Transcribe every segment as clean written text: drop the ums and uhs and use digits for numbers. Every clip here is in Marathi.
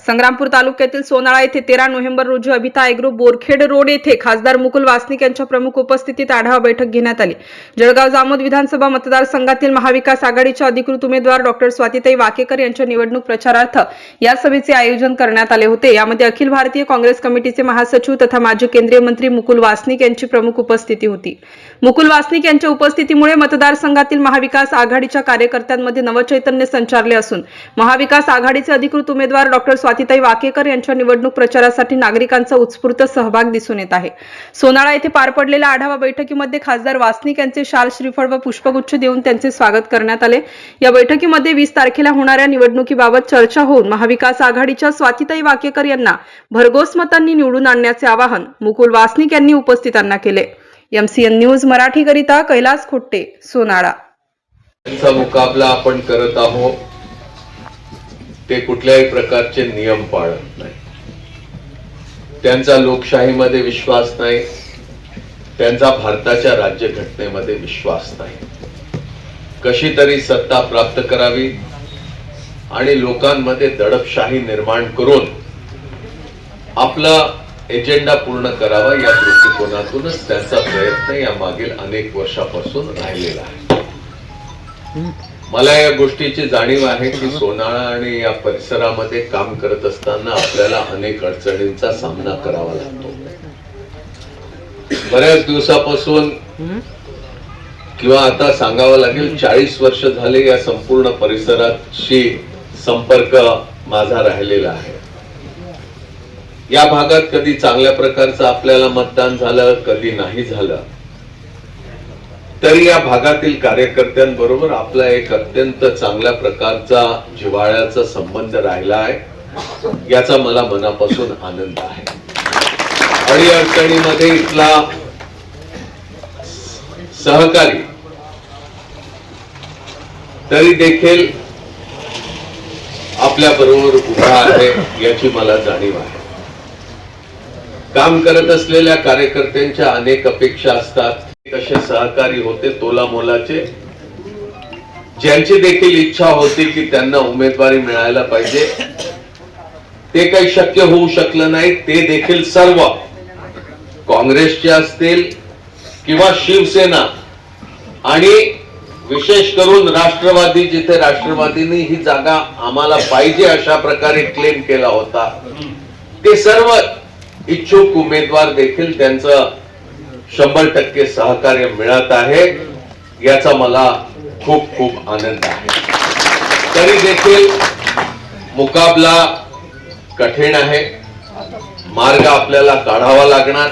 संग्रामपूर तालुक्यातील सोनाळा येथे 13 नोव्हेंबर रोजी अभिता एग्रो बोरखेड रोड येथे खासदार मुकुल वासनिक यांच्या प्रमुख उपस्थितीत आढावा बैठक घेण्यात आली। जळगाव जामोद विधानसभा मतदारसंघातील महाविकास आघाडीच्या अधिकृत उमेदवार डॉ. स्वातीताई वाकेकर यांच्या निवडणूक प्रचारार्थ या सभेचे आयोजन करण्यात आले होते। यामध्ये अखिल भारतीय काँग्रेस कमिटीचे महासचिव तथा माजी केंद्रीय मंत्री मुकुल वासनिक यांची प्रमुख उपस्थिती होती। मुकुल वासनिक यांच्या उपस्थितीमुळे मतदारसंघातील महाविकास आघाडीच्या कार्यकर्त्यांमध्ये नवचैतन्य संचारले असून महाविकास आघाडीचे अधिकृत उमेदवार डॉ. स्वातीताई वाकेकर यांच्या निवडणूक प्रचारासाठी नागरिकांचा उत्स्फूर्त सहभाग दिसून येत आहे। सोनाळा येथे पार पडलेल्या आढावा बैठकीमध्ये खासदार वासनिक यांचे शाल श्रीफळ व पुष्पगुच्छ देऊन त्यांचे स्वागत करण्यात आले। या बैठकीमध्ये 20 तारखेला होणाऱ्या निवडणुकीबाबत चर्चा होऊन महाविकास आघाडीच्या स्वातीताई वाकेकर यांना भरघोस मतांनी निवडून आणण्याचे आवाहन मुकुल वासनिक यांनी उपस्थितांना केले। MCN न्यूज मराठी करिता कैलास खोट्टे, सोनाळा। त्यांचा मुकाबला आपण करत आहोत ते कुठल्याही प्रकारचे नियम पाळत नाही, त्यांचा लोकशाहीमध्ये विश्वास नाही, त्यांचा भारताच्या राज्यघटनेमध्ये विश्वास नाही। कशी तरी सत्ता प्राप्त करावी आणि लोकांमध्ये दडपशाही निर्माण करून आपला एजेंडा पूर्ण करावा या दृष्टिकोनातूनच त्यांचा प्रयत्न या मागील अनेक वर्षापासून राहिलेला आहे। मला या गोष्टीची जाणीव आहे की सोनाळा आणि या परिसरामध्ये काम करत असताना आपल्याला अनेक अडचणींचा सामना करावा लागतो। बऱ्याच दिवसापासून किंवा आता सांगावं लागेल 40 वर्ष झाले या संपूर्ण परिसराशी संपर्क माझा राहिलेला आहे। या भागात कधी चांगल्या प्रकारचं आपल्याला मतदान झालं, कधी नाही झालं, तरी या भागातील कार्यकर्त्यांबरोबर आपला एक अत्यंत चांगल्या प्रकारचा जिव्हाळ्याचा संबंध राहिला आहे, याचा मला मनापासून आनंद आहे। अडीअडचणीमध्ये इथला सहकारी तरी देखील आपल्या बरोबर उभा आहे याची मला जाणीव आहे। काम करत असलेल्या कार्यकर्त्यांच्या अनेक अपेक्षा असतात, कसे सहकारी होते तोला मोलाचे, ज्यांची देखील इच्छा होती की त्यांना उमेदवारी मिळायला पाहिजे, ते काही शक्य होऊ शकलं नाही। ते देखील सर्व काँग्रेसचे असतील किंवा शिवसेना आणि विशेष करून राष्ट्रवादी, जिथे राष्ट्रवादीने ही जागा आम्हाला पाहिजे अशा प्रकारे क्लेम केला होता, ते सर्व इच्छुक उमेदवार देखील त्यांचं 100% सहकार्य मिळत आहे, याचा मला खूप खूप आनंद आहे। तरी देखील मुकाबला कठीण आहे, मार्ग आपल्याला काढावा लागणार।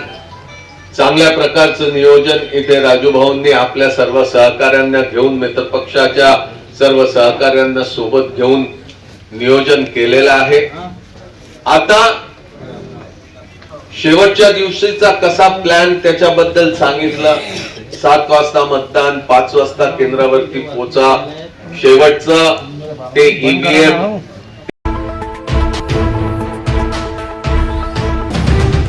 चांगल्या प्रकारचं नियोजन इथे राजूभाऊंनी आपल्या सर्व सहकार्यांना घेऊन, मित्रपक्षाच्या सर्व सहकार्यांना सोबत घेऊन नियोजन केलेलं आहे। आता शेवटच्या दिवशीचा कसा प्लॅन त्याच्याबद्दल सांगितलं। 7 वाजता मतदान, 5 वाजता केंद्रावरती पोचा, शेवटचं ते EVM